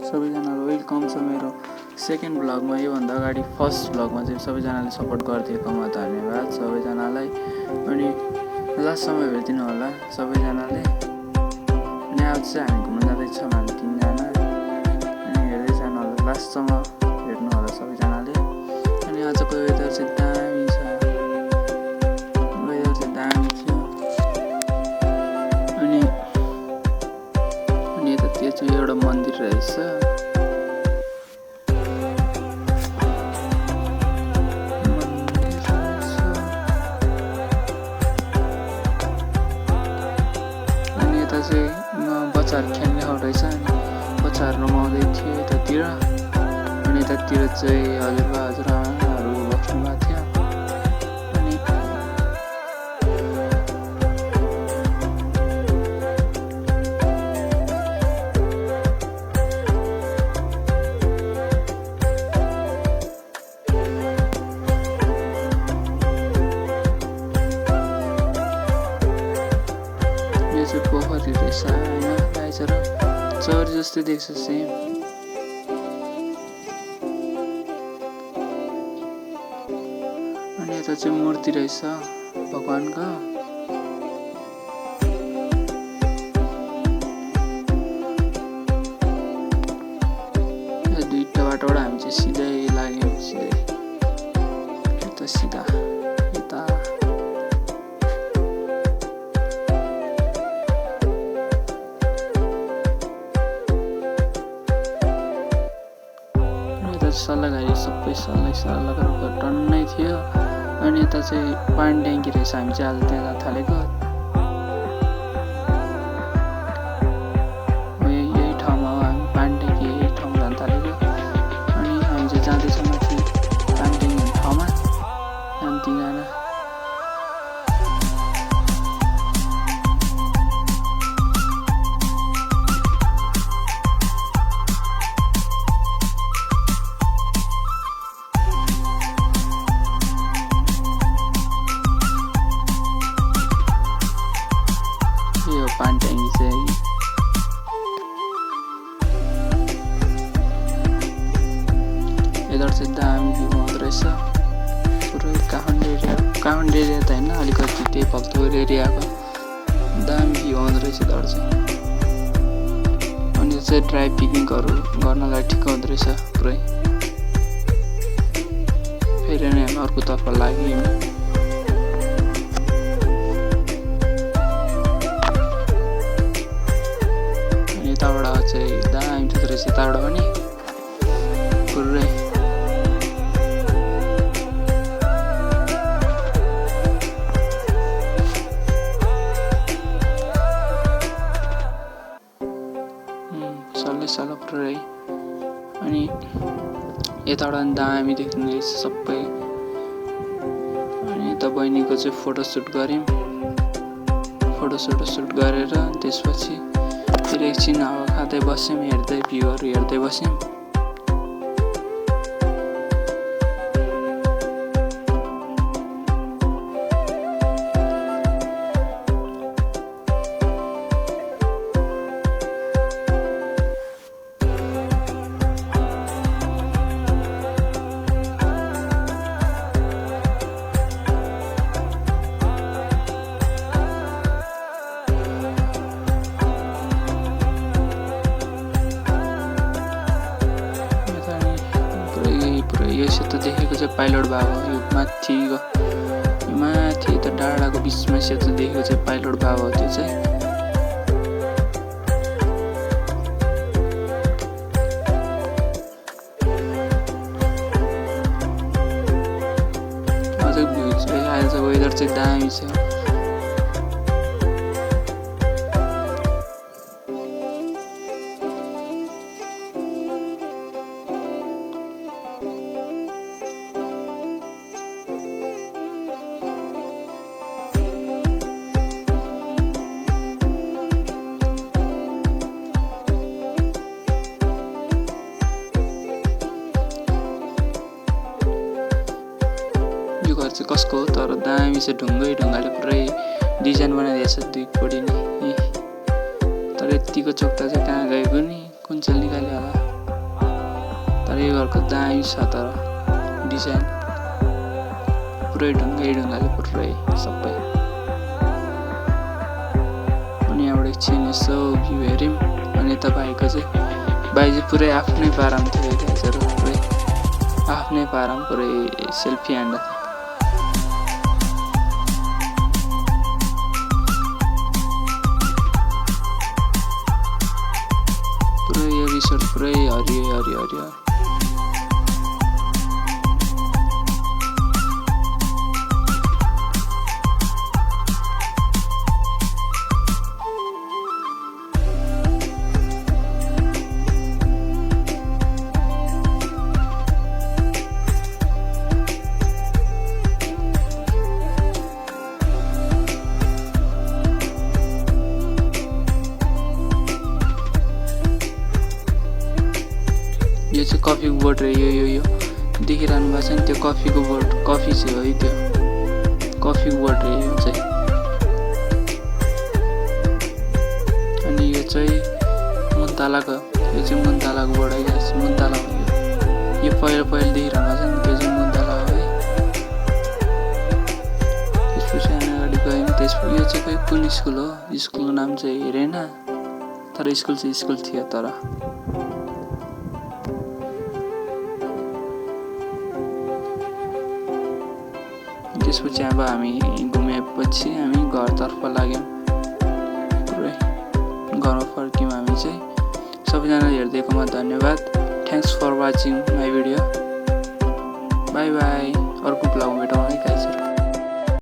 सबैजनालाई वेलकम छ मेरो सेकेन्ड भ्लगमा। योभन्दा अगाडि फर्स्ट भ्लगमा चाहिँ सबैजनाले सपोर्ट गरिदिएकोमा धन्यवाद सबैजनालाई। अनि लास्टसम्म हेरिदिनु होला सबैजनाले। अनि आज चाहिँ हामी घुम्न जाँदैछौँ हामी 3 जना। अनि हेर्दै जानु होला, लास्टसम्म हेर्नु होला सबैजनाले। अनि आजको वेदर चाहिँ दामी छ, वेदर चाहिँ दामी थियो। अनि यता त्यो चाहिँ एउटा मन्दिर रहेछ। अनि यता चाहिँ बच्चाहरू खेल्ने ठाउँ रहेछ। अनि बच्चाहरू रमाउँदै थियो यतातिर। अनि यतातिर चाहिँ हजुरबा हजुरआमाहरू बस्नु भएको थियो। अनि पोखरी रहेछ होइन, आइज र चरी जस्तै देख्छ सेम। अनि यता चाहिँ मूर्ति रहेछ भगवानको। दुईटा बाटोबाट हामी चाहिँ सिधै लाग्यौँ, सिधै यता सिधा यता। सल्लाहकारी सबै सल्लाह गरेर टन्नै थियो। अनि यता चाहिँ पानी ट्याङ्की रहेछ, हामी चाहिँ आज त्यहाँ जान थालेको। यही ठाउँमा हो, हामी पानी ट्याङ्की यही ठाउँमा जान थालेको। अनि हामी चाहिँ जाँदैछौँ माथि पानी ट्याङ्की ठाउँमा, हामी 3 जना। पानी ट्याङ्की चाहिँ यता चाहिँ दामी भ्यू आउँदो रहेछ। पुरै काठमाडौँ एरिया त होइन, अलिकति त्यही भक्तपुर एरियाको दामी भ्यू आउँदो रहेछ यता चाहिँ। अनि यो चाहिँ ड्राई पिकनिकहरू गर्नलाई ठिक हुँदो रहेछ पुरै। फेरि नै हामी अर्कोतर्फ लाग्यौँ। यताबाट चाहिँ दामी ठुलो रहेछ, यताबाट पनि पुरै। सल्लै पुरै। अनि यताबाट दामी देख्ने रहेछ सबै। अनि यता बहिनीको चाहिँ फोटोसुट गऱ्यौँ। फोटोसुट गरेर त्यसपछि फेरि एकछिन हावा खाँदै बस्यौँ, हेर्दै भ्यूहरू हेर्दै बस्यौँ। यो सेतो देखेको चाहिँ पाइलट बाबा हो। यो माथि यता डाँडाको बिचमा सेतो देखेको चाहिँ पाइलट बाबा हो। त्यो चाहिँ अझै भ्यू चाहिँ आजको वेदर चाहिँ दामी छ। घर चाहिँ कसको हो, तर दामी चाहिँ ढुङ्गाले पुरै डिजाइन बनाइदिएछ दुईपट्टि नि। तर यतिको चोक्ता चाहिँ कहाँ गएको नि, कुन चाहिँ निकाल्यो होला। तर यो घरको दामी छ तर डिजाइन पुरै ढुङ्गाले पुरै सबै। अनि यहाँबाट एकछिन यसो भ्यू हेऱ्यौँ अनि तपाईँको चाहिँ बाई चाहिँ पुरै आफ्नै पारामा थियो गाइजहरू, पुरै आफ्नै पारामा पुरै सेल्फी हान्दा थियो। पुरै यो रिसोर्ट पुरै हरियो। यो चाहिँ कफीको बोट रह्यो, यो देखिरहनु भएको छ नि, त्यो कफीको बोट, कफी चाहिँ हो है, त्यो कफीको बोट रह्यो यो चाहिँ। अनि यो चाहिँ मुन्तालाको, यो चाहिँ मुन्तालाको बोट है, मुन्ताला हो यो पहिलो देखिरहनु भएको छ नि, त्यो चाहिँ मुन्ताला हो है। त्यसपछि हामी अगाडि गयौँ। त्यसपछि यो चाहिँ खै कुन स्कुल हो, स्कुलको नाम चाहिँ हेरेन, तर स्कुल चाहिँ स्कुल थियो। तर त्यसपछि अब हामी घुमेपछि हामी घरतर्फ लाग्यौँ, पुरै घरमा फर्क्यौँ हामी चाहिँ। सबैजना हेरिदिएकोमा धन्यवाद। Thanks for watching my video. Bye bye. अर्को ब्लगमा भेटौँ है गाइजहरु।